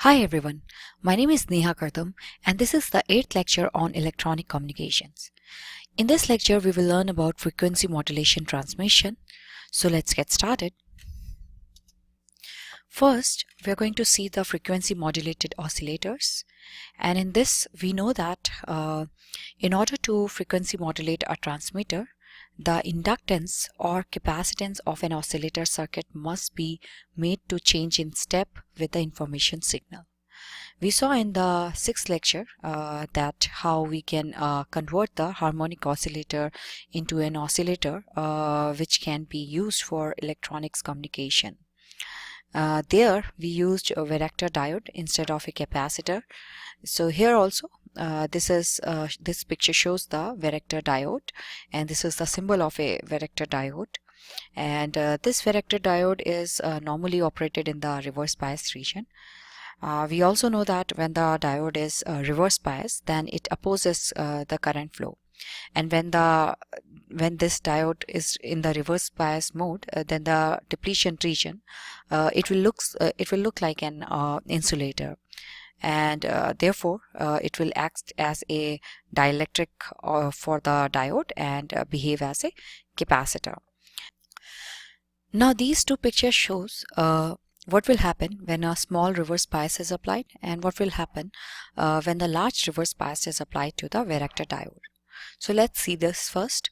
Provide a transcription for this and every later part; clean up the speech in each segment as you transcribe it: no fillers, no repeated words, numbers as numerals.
Hi everyone, my name is Neha Kartham and this is the 8th lecture on electronic communications. In this lecture we will learn about frequency modulation transmission. So let's get started. First, we are going to see the frequency modulated oscillators, and in this we know that in order to frequency modulate a transmitter, the inductance or capacitance of an oscillator circuit must be made to change in step with the information signal. We saw in the 6th lecture that how we can convert the harmonic oscillator into an oscillator which can be used for electronics communication. There we used a varactor diode instead of a capacitor. So here also this picture shows the varactor diode, and this is the symbol of a varactor diode. And this varactor diode is normally operated in the reverse bias region. We also know that when the diode is reverse bias, then it opposes the current flow. And when this diode is in the reverse bias mode, then the depletion region it will look like an insulator, and therefore it will act as a dielectric for the diode and behave as a capacitor. Now these two pictures shows what will happen when a small reverse bias is applied and what will happen when the large reverse bias is applied to the varactor diode. So let's see this first.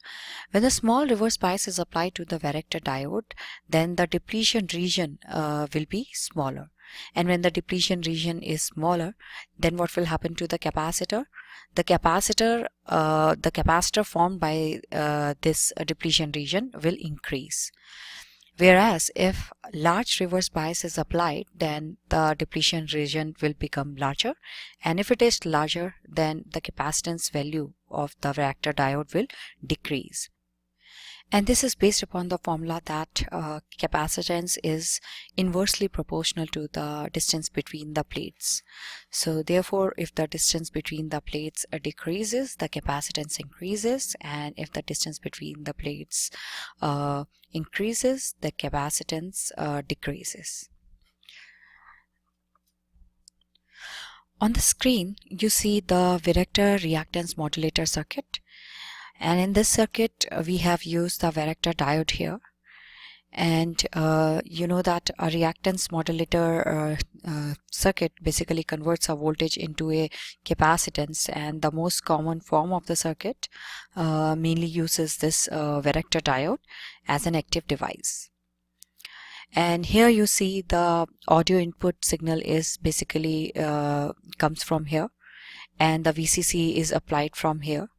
When the small reverse bias is applied to the varactor diode, then the depletion region will be smaller. And when the depletion region is smaller, then what will happen to the capacitor? The capacitor formed by this depletion region will increase. Whereas if large reverse bias is applied, then the depletion region will become larger, and if it is larger, then the capacitance value of the varactor diode will decrease. And this is based upon the formula that capacitance is inversely proportional to the distance between the plates. So therefore, if the distance between the plates decreases, the capacitance increases, and if the distance between the plates increases, the capacitance decreases. On the screen, you see the varactor reactance modulator circuit. And in this circuit, we have used the varactor diode here. And you know that a reactance modulator circuit basically converts a voltage into a capacitance, and the most common form of the circuit mainly uses this varactor diode as an active device. And here you see the audio input signal is basically comes from here, and the VCC is applied from here.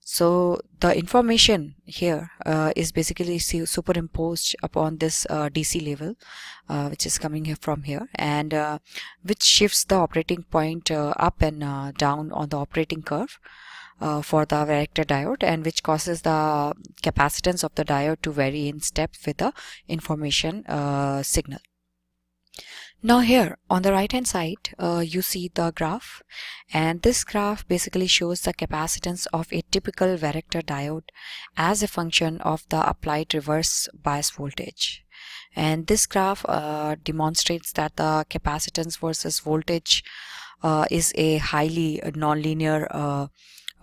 So the information here is basically superimposed upon this DC level, which is coming here from here, and which shifts the operating point up and down on the operating curve for the varactor diode, and which causes the capacitance of the diode to vary in step with the information signal. Now here on the right hand side you see the graph, and this graph basically shows the capacitance of a typical varactor diode as a function of the applied reverse bias voltage. And this graph demonstrates that the capacitance versus voltage is a highly nonlinear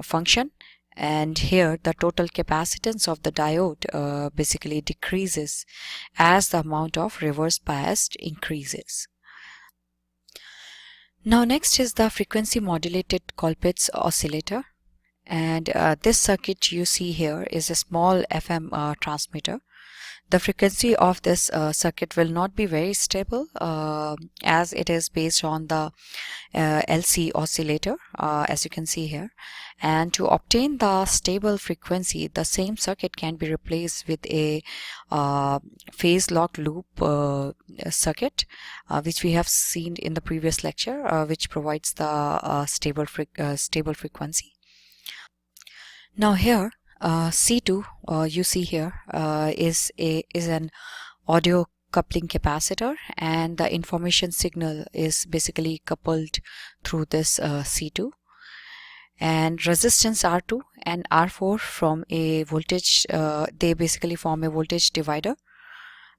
function, and here the total capacitance of the diode basically decreases as the amount of reverse bias increases. Now next is the frequency modulated Colpitts oscillator, and this circuit you see here is a small FM transmitter. The frequency of this circuit will not be very stable as it is based on the LC oscillator, as you can see here. And to obtain the stable frequency, the same circuit can be replaced with a phase lock loop circuit, which we have seen in the previous lecture, which provides the stable frequency. Now here C2 you see here is an audio coupling capacitor, and the information signal is basically coupled through this C2, and resistance R2 and R4 from a voltage they basically form a voltage divider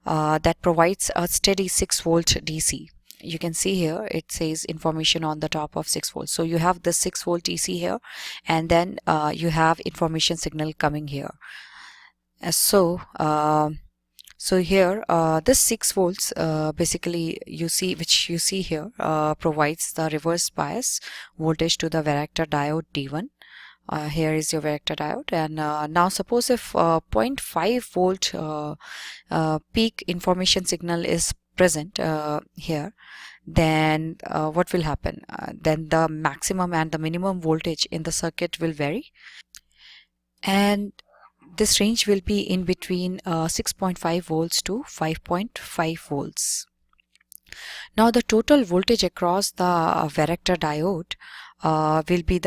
that provides a steady 6 volt DC you can see here it says information on the top of 6 volts. So you have this 6 volt DC here, and then you have information signal coming here. So here this 6 volts basically which you see here provides the reverse bias voltage to the varactor diode D1. Here is your varactor diode, and now suppose if 0.5 volt peak information signal is present here, then what will happen? Then the maximum and the minimum voltage in the circuit will vary, and this range will be in between 6.5 volts to 5.5 volts. Now the total voltage across the varactor diode will be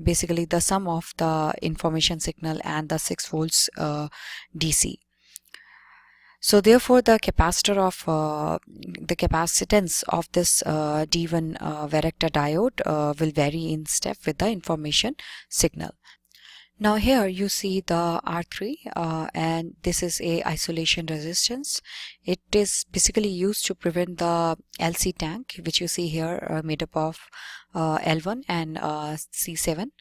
basically the sum of the information signal and the 6 volts DC. So therefore the capacitance of this D1 varactor diode will vary in step with the information signal. Now here you see the R3 and this is a isolation resistance. It is basically used to prevent the LC tank, which you see here made up of L1 and C7.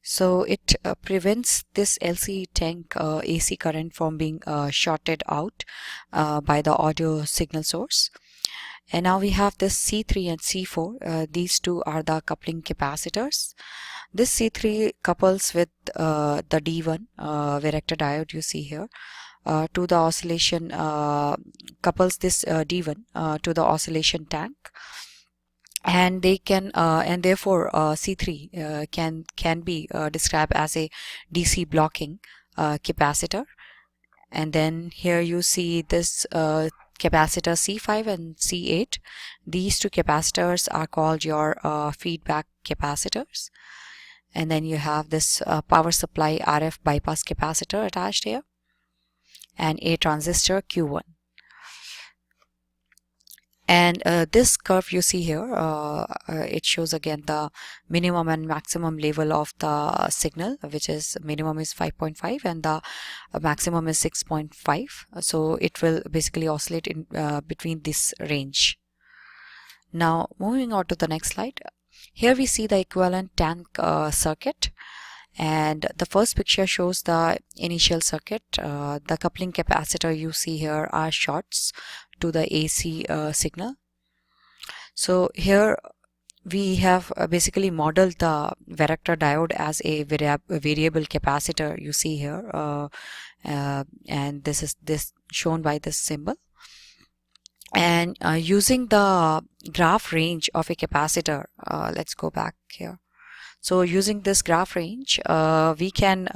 So it prevents this LC tank AC current from being shorted out by the audio signal source. And now we have this C3 and C4. These two are the coupling capacitors. This C3 couples with the D1 varactor diode you see here to the oscillation, couples this D1 to the oscillation tank, and they can and therefore C3 can be described as a DC blocking capacitor. And then here you see this capacitor C5 and C8. These two capacitors are called your feedback capacitors. And then you have this power supply RF bypass capacitor attached here, and a transistor Q1. And this curve you see here, it shows again the minimum and maximum level of the signal, which is minimum is 5.5 and the maximum is 6.5. So it will basically oscillate in between this range. Now moving on to the next slide. Here we see the equivalent tank circuit, and the first picture shows the initial circuit. The coupling capacitor you see here are shorts to the AC signal. So here we have basically modeled the varactor diode as a variable capacitor you see here, and this is shown by this symbol. And using the graph range of a capacitor, let's go back here. So using this graph range, we can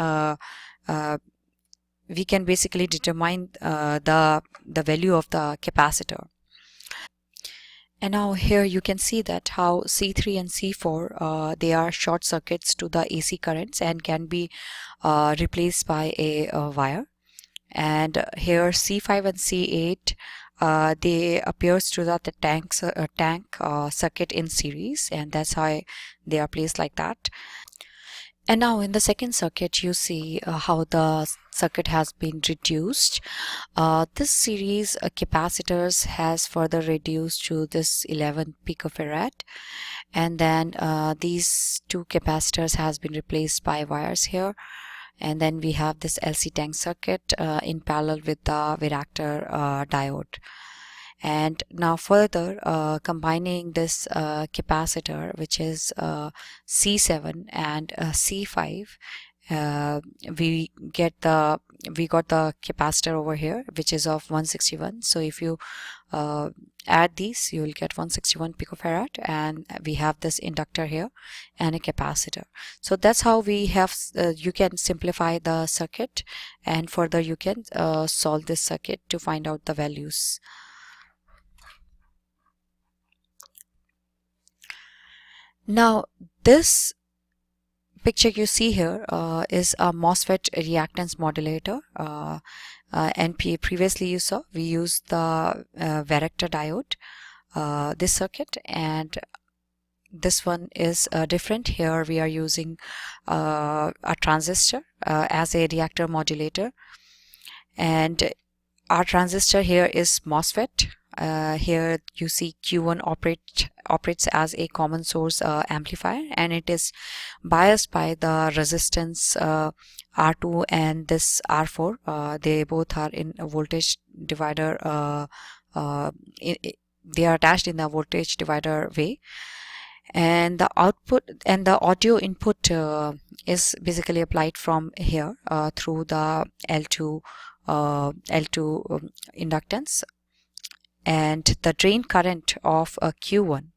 basically determine the value of the capacitor. And now here you can see that how C3 and C4 they are short circuits to the AC currents and can be replaced by a wire. And here C5 and C8 they appears to the tank circuit in series, and that's how they are placed like that. And now in the second circuit you see how the circuit has been reduced. This series capacitors has further reduced to this 11 picofarad, and then these two capacitors has been replaced by wires here. And then we have this LC tank circuit in parallel with the varactor diode. And now further combining this capacitor, which is C7 and C5, we got the capacitor over here, which is of 161. So if you add these, you will get 161 picofarad, and we have this inductor here and a capacitor. So that's how we have you can simplify the circuit, and further you can solve this circuit to find out the values. Now this picture you see here is a MOSFET reactance modulator, and previously you saw we used the varactor diode, this circuit, and this one is different. Here we are using a transistor as a reactor modulator, and our transistor here is MOSFET, here you see Q1 operates as a common source amplifier, and it is biased by the resistance R2 and this R4. They both are in a voltage divider. They are attached in the voltage divider way, and the output and the audio input is basically applied from here through the L2 inductance, and the drain current of a Q1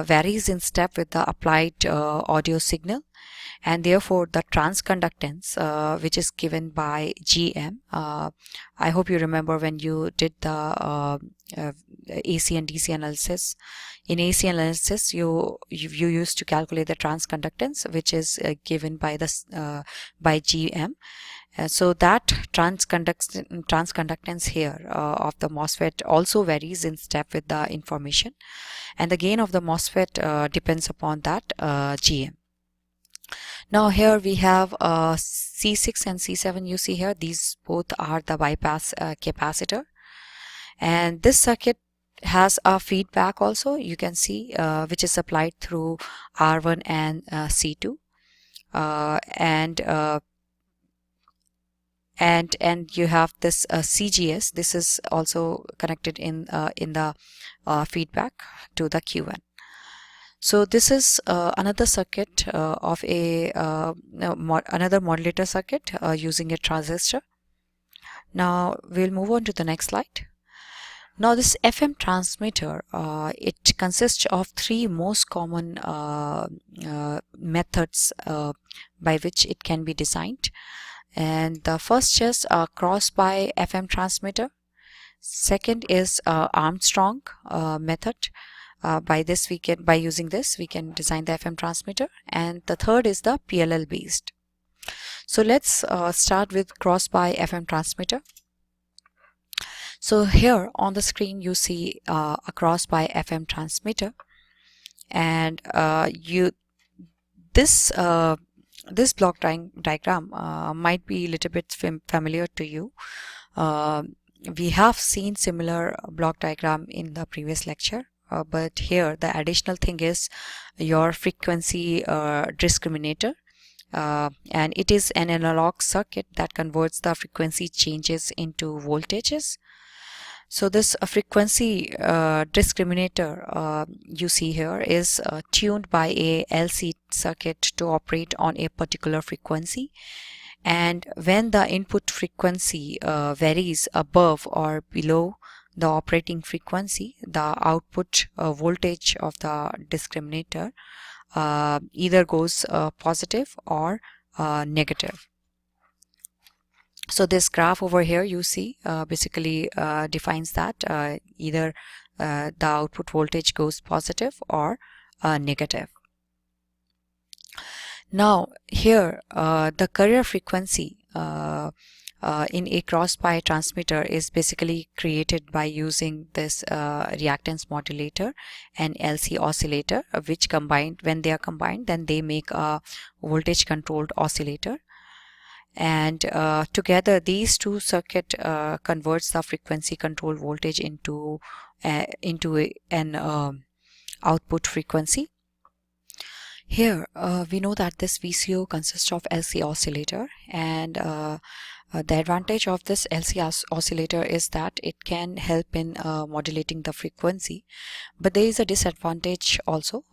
varies in step with the applied audio signal, and therefore the transconductance which is given by GM. I hope you remember when you did the AC and DC analysis. In AC analysis, you used to calculate the transconductance, which is given by by GM. So that transconductance here of the MOSFET also varies in step with the information, and the gain of the MOSFET depends upon that GM. Now here we have C6 and C7. You see here, these both are the bypass capacitor, and this circuit has a feedback also, you can see, which is applied through R1 and C2, and you have this CGS. This is also connected in the feedback to the Q1. So this is another circuit of another modulator circuit using a transistor. Now we'll move on to the next slide. Now this FM transmitter, it consists of three most common methods by which it can be designed. And the first is a cross-buy FM transmitter. Second is Armstrong method. By using this we can design the FM transmitter, and the third is the PLL based. So let's start with cross-buy FM transmitter. So here on the screen you see a cross-buy FM transmitter, and this block diagram might be a little bit familiar to you. We have seen similar block diagram in the previous lecture, but here the additional thing is your frequency discriminator, and it is an analog circuit that converts the frequency changes into voltages. So this frequency discriminator you see here is tuned by a LC circuit to operate on a particular frequency, and when the input frequency varies above or below the operating frequency, the output voltage of the discriminator either goes positive or negative. So this graph over here you see basically defines that either the output voltage goes positive or negative. Now here the carrier frequency in a cross-buy transmitter is basically created by using this reactance modulator and LC oscillator, which when they are combined, then they make a voltage controlled oscillator. And together these two circuit converts the frequency control voltage into an output frequency. Here we know that this VCO consists of LC oscillator, and the advantage of this LC oscillator is that it can help in modulating the frequency, but there is a disadvantage also,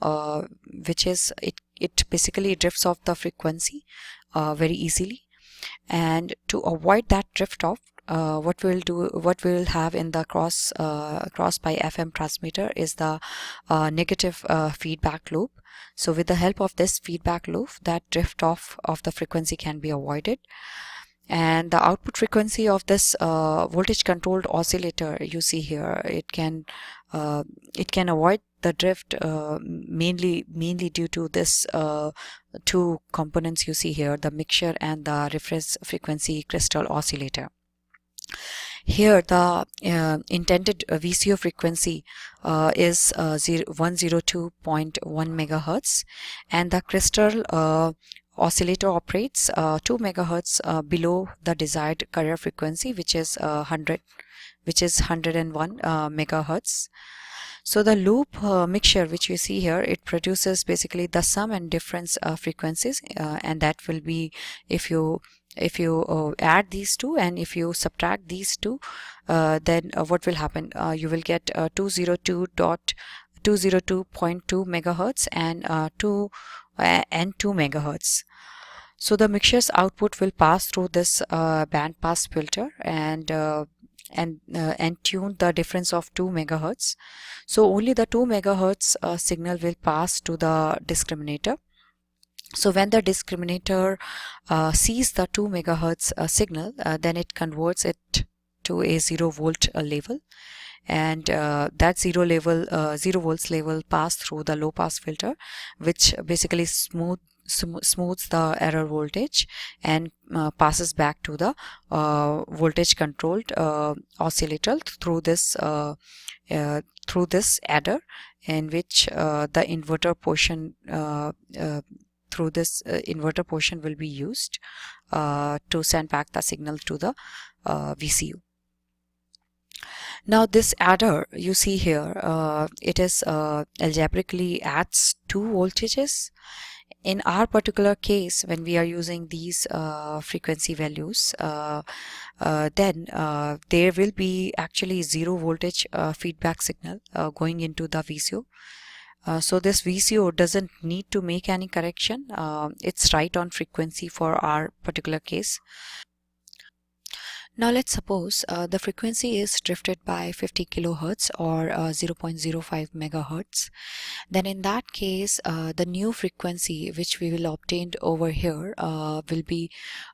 which is it basically drifts off the frequency very easily. And to avoid that drift off, what we'll have in the cross-buy FM transmitter is the negative feedback loop. So with the help of this feedback loop, that drift off of the frequency can be avoided, and the output frequency of this voltage controlled oscillator you see here, it can avoid the drift mainly due to this two components you see here, the mixture and the reference frequency crystal oscillator. Here the intended VCO frequency is 102.1 megahertz, and the crystal oscillator operates 2 megahertz below the desired carrier frequency, which is 101 megahertz. So the loop mixture which you see here, it produces basically the sum and difference frequencies, and that will be, if you add these two and if you subtract these two, then what will happen? You will get 202.2 megahertz and 2 megahertz. So the mixture's output will pass through this band pass filter and tune the difference of 2 megahertz. So only the 2 megahertz signal will pass to the discriminator. So when the discriminator sees the 2 megahertz signal, then it converts it to a 0 volt level, and that 0 volts level pass through the low pass filter, which basically smooths the error voltage and passes back to the voltage controlled oscillator through this adder, in which the inverter portion will be used to send back the signal to the VCU. Now this adder you see here, it is algebraically adds two voltages. In our particular case, when we are using these frequency values, then there will be actually 0 voltage feedback signal going into the VCO. So this VCO doesn't need to make any correction. It's right on frequency for our particular case. Now let's suppose the frequency is drifted by 50 kilohertz or 0.05 megahertz. Then in that case, the new frequency which we will obtain over here will be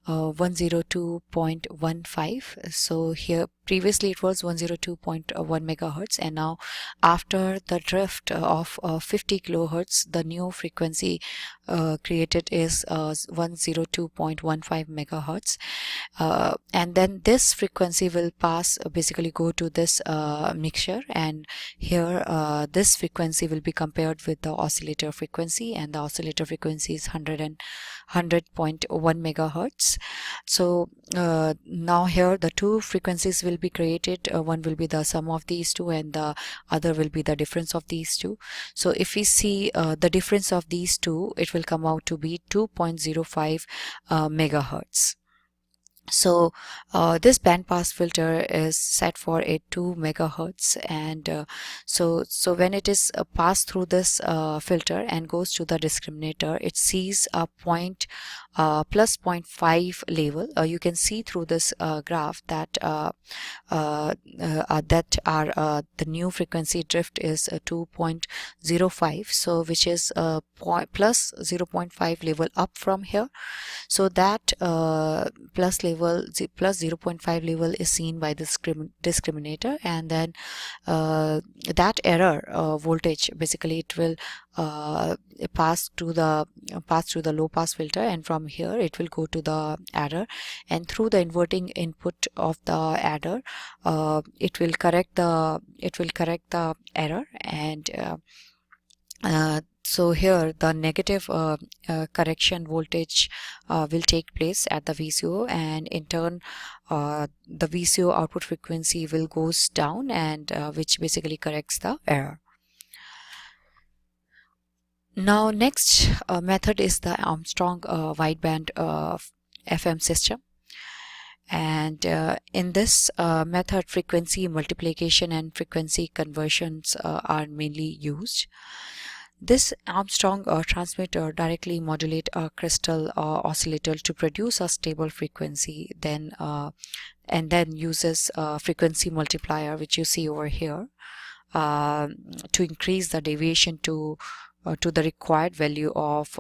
102.15. So here previously it was 102.1 megahertz, and now after the drift of 50 kilohertz, the new frequency created is 102.15 megahertz. And then this frequency will pass, basically go to this mixture, and here this frequency will be compared with the oscillator frequency, and the oscillator frequency is 100.1 megahertz. So now here the two frequencies will be created. One will be the sum of these two and the other will be the difference of these two. So if we see the difference of these two, it will come out to be 2.05 megahertz. So this band pass filter is set for a 2 megahertz, and so when it is passed through this filter and goes to the discriminator, it sees a point plus 0.5 level. You can see through this graph that the new frequency drift is 2.05, so which is plus 0.5 level up from here. So that plus 0.5 level is seen by the discriminator, and then that error voltage, basically it will pass through the low pass filter, and from here it will go to the adder, and through the inverting input of the adder it will correct the error, and so here the negative correction voltage will take place at the VCO, and in turn the VCO output frequency will goes down, and which basically corrects the error. Now next method is the Armstrong wideband FM system, and in this method frequency multiplication and frequency conversions are mainly used. This Armstrong transmitter directly modulate a crystal oscillator to produce a stable frequency, and then uses a frequency multiplier, which you see over here, to increase the deviation to the required value of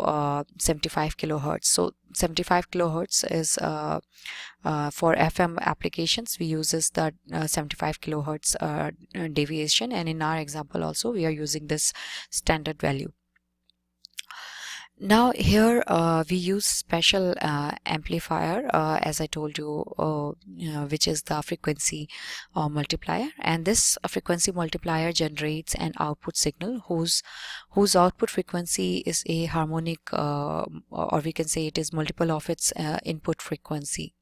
75 kilohertz. So 75 kilohertz is for FM applications, we uses the 75 kilohertz deviation, and in our example also we are using this standard value. Now here we use special amplifier, as I told you, which is the frequency multiplier, and this frequency multiplier generates an output signal whose output frequency is a harmonic, or we can say it is multiple of its input frequency.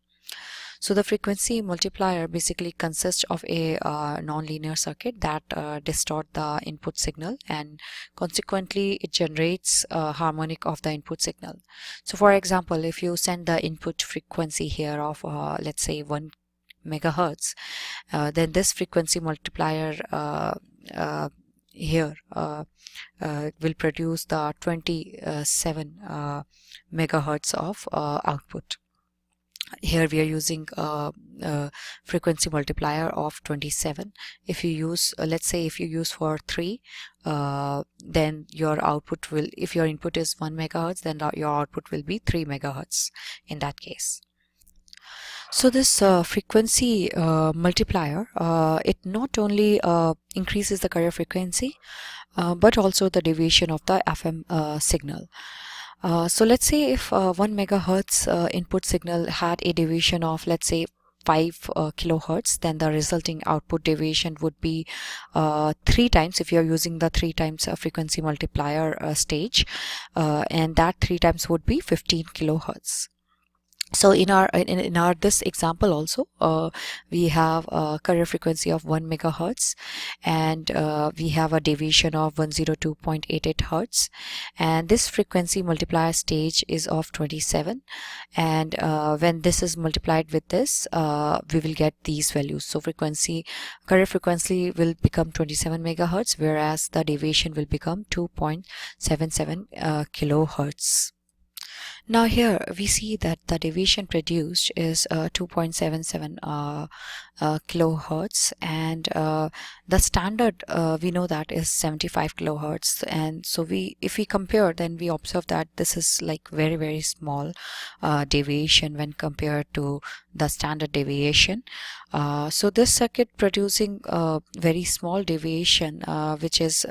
So the frequency multiplier basically consists of a non-linear circuit that distort the input signal, and consequently it generates a harmonic of the input signal. So for example, if you send the input frequency here of let's say 1 megahertz, then this frequency multiplier here will produce the 27 megahertz of output. Here we are using a frequency multiplier of 27. If you use let's say if you use for 3, then your output will, if your input is 1 megahertz, then your output will be 3 megahertz in that case. So this frequency multiplier, it not only increases the carrier frequency, but also the deviation of the FM signal. So let's say if 1 megahertz input signal had a deviation of, let's say, 5 kilohertz, then the resulting output deviation would be 3 times, if you're using the 3 times frequency multiplier stage, and that 3 times would be 15 kilohertz. So in our this example also, we have a carrier frequency of 1 megahertz, and we have a deviation of 102.88 hertz, and this frequency multiplier stage is of 27, and when this is multiplied with this, we will get these values. So carrier frequency will become 27 megahertz, whereas the deviation will become 2.77 kilohertz. Now here we see that the deviation produced is 2.77 kilohertz, and the standard we know that is 75 kilohertz, and so if we compare, then we observe that this is like very small deviation when compared to the standard deviation. So this circuit producing a very small deviation, which is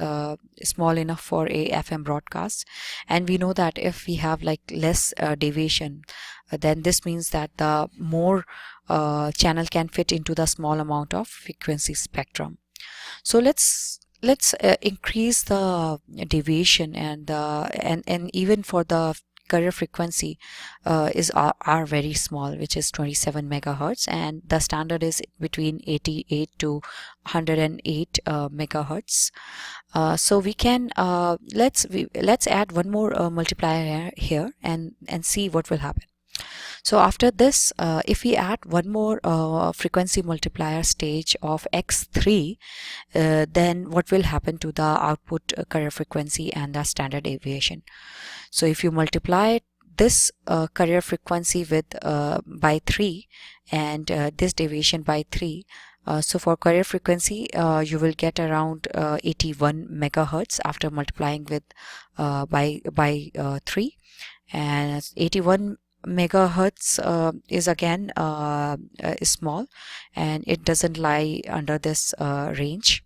small enough for a FM broadcast, and we know that if we have like less deviation, then this means that the more channel can fit into the small amount of frequency spectrum. So let's increase the deviation, and even for the carrier frequency are very small, which is 27 megahertz, and the standard is between 88 to 108 megahertz. So we can let's add one more multiplier here and see what will happen. So after this, if we add one more frequency multiplier stage of x3, then what will happen to the output carrier frequency and the standard deviation? So if you multiply this carrier frequency with by 3 and this deviation by 3, so for carrier frequency you will get around 81 megahertz after multiplying with by 3, and 81 megahertz is again small, and it doesn't lie under this range.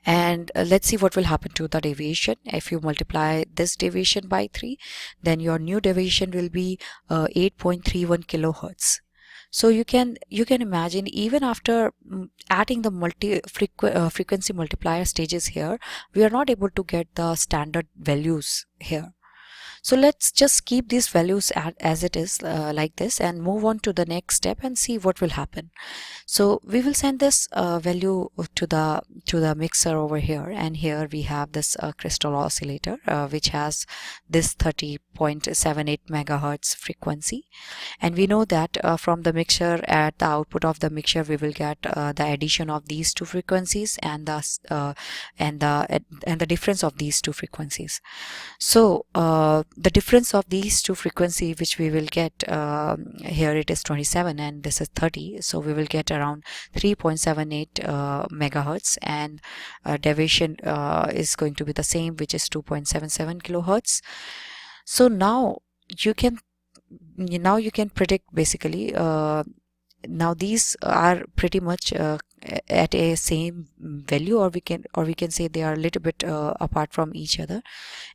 And let's see what will happen to the deviation. If you multiply this deviation by 3, then your new deviation will be 8.31 kilohertz. So you can imagine, even after adding the frequency multiplier stages here, we are not able to get the standard values here. So let's just keep these values as it is, like this, and move on to the next step and see what will happen. So we will send this value to the mixer over here, and here we have this crystal oscillator which has this 30.78 megahertz frequency, and we know that from the mixer, at the output of the mixer, we will get the addition of these two frequencies and the difference of these two frequencies. So the difference of these two frequency which we will get, here it is 27 and this is 30, so we will get around 3.78 megahertz, and deviation is going to be the same, which is 2.77 kilohertz. So now you can predict basically, now these are pretty much at a same value, or we can say they are a little bit apart from each other.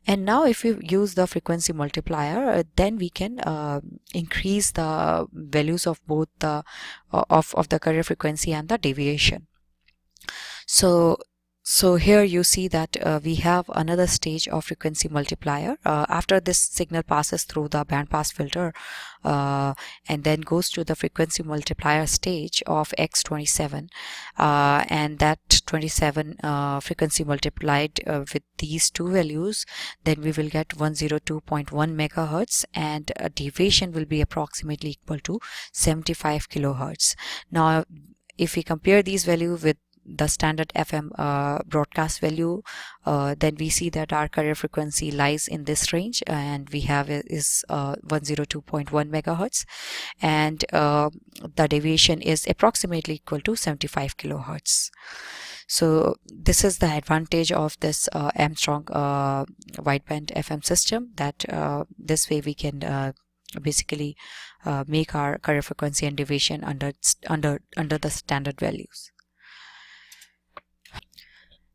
And now if we use the frequency multiplier, then we can increase the values of both the of the carrier frequency and the deviation. So here you see that we have another stage of frequency multiplier. After this signal passes through the bandpass filter and then goes to the frequency multiplier stage of x27, and that 27 frequency multiplied with these two values, then we will get 102.1 megahertz, and deviation will be approximately equal to 75 kilohertz. Now if we compare these values with the standard FM broadcast value, then we see that our carrier frequency lies in this range, and we have is 102.1 megahertz, and the deviation is approximately equal to 75 kilohertz. So this is the advantage of this Armstrong wideband FM system, that this way we can basically make our carrier frequency and deviation under the standard values.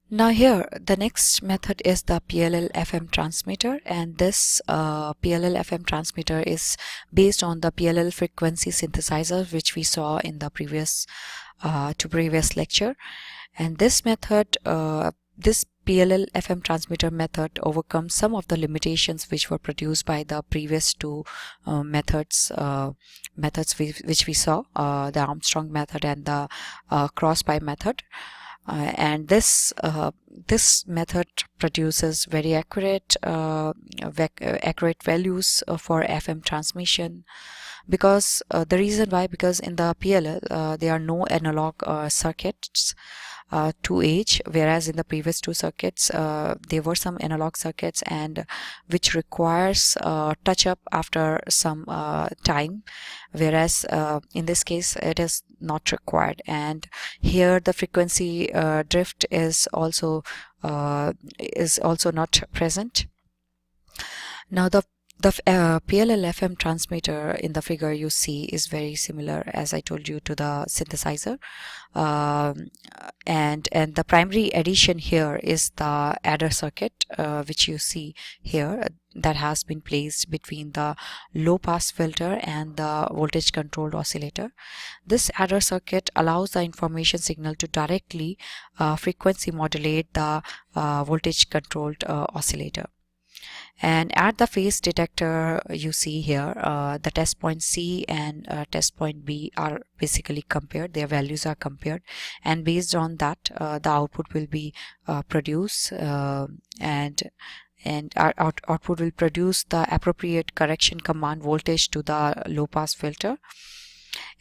Now here the next method is the PLL FM transmitter, and this PLL FM transmitter is based on the PLL frequency synthesizer, which we saw in the previous lecture. And this method, this PLL FM transmitter method, overcomes some of the limitations which were produced by the previous two methods which we saw, the Armstrong method and the cross-pipe method. And this method produces very accurate values for FM transmission, because the reason why, because in the PLL there are no analog circuits to age, whereas in the previous two circuits there were some analog circuits, and which requires touch up after some time, whereas in this case it is not required. And here the frequency drift is also not present. Now the PLL FM transmitter in the figure you see is very similar, as I told you, to the synthesizer, and the primary addition here is the adder circuit, which you see here, that has been placed between the low pass filter and the voltage controlled oscillator. This adder circuit allows the information signal to directly frequency modulate the voltage controlled oscillator. And at the phase detector you see here, the test point C and test point B are basically compared, their values are compared, and based on that the output will be produced, and our output will produce the appropriate correction command voltage to the low pass filter.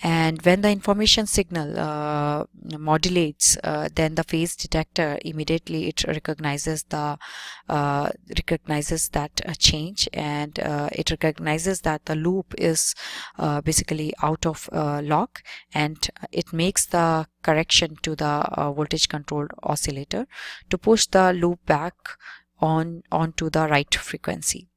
And when the information signal modulates, then the phase detector immediately it recognizes that change, and it recognizes that the loop is basically out of lock, and it makes the correction to the voltage controlled oscillator to push the loop back onto the right frequency.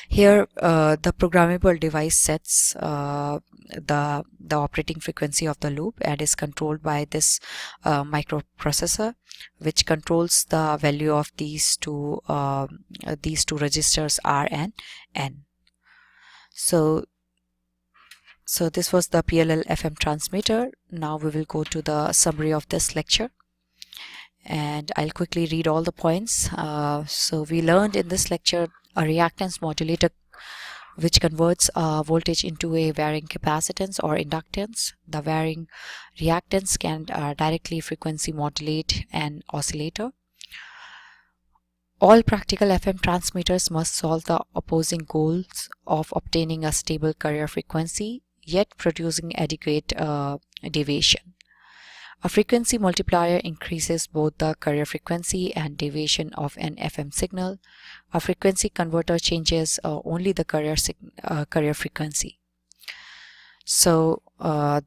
Here the programmable device sets the operating frequency of the loop and is controlled by this microprocessor, which controls the value of these two registers R and N. So this was the PLL FM transmitter. Now we will go to the summary of this lecture, and I'll quickly read all the points. So we learned in this lecture a reactance modulator which converts voltage into a varying capacitance or inductance. The varying reactance can directly frequency modulate an oscillator. All practical FM transmitters must solve the opposing goals of obtaining a stable carrier frequency yet producing adequate deviation. A frequency multiplier increases both the carrier frequency and deviation of an FM signal. A frequency converter changes only the carrier frequency. So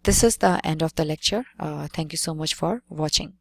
this is the end of the lecture. Thank you so much for watching.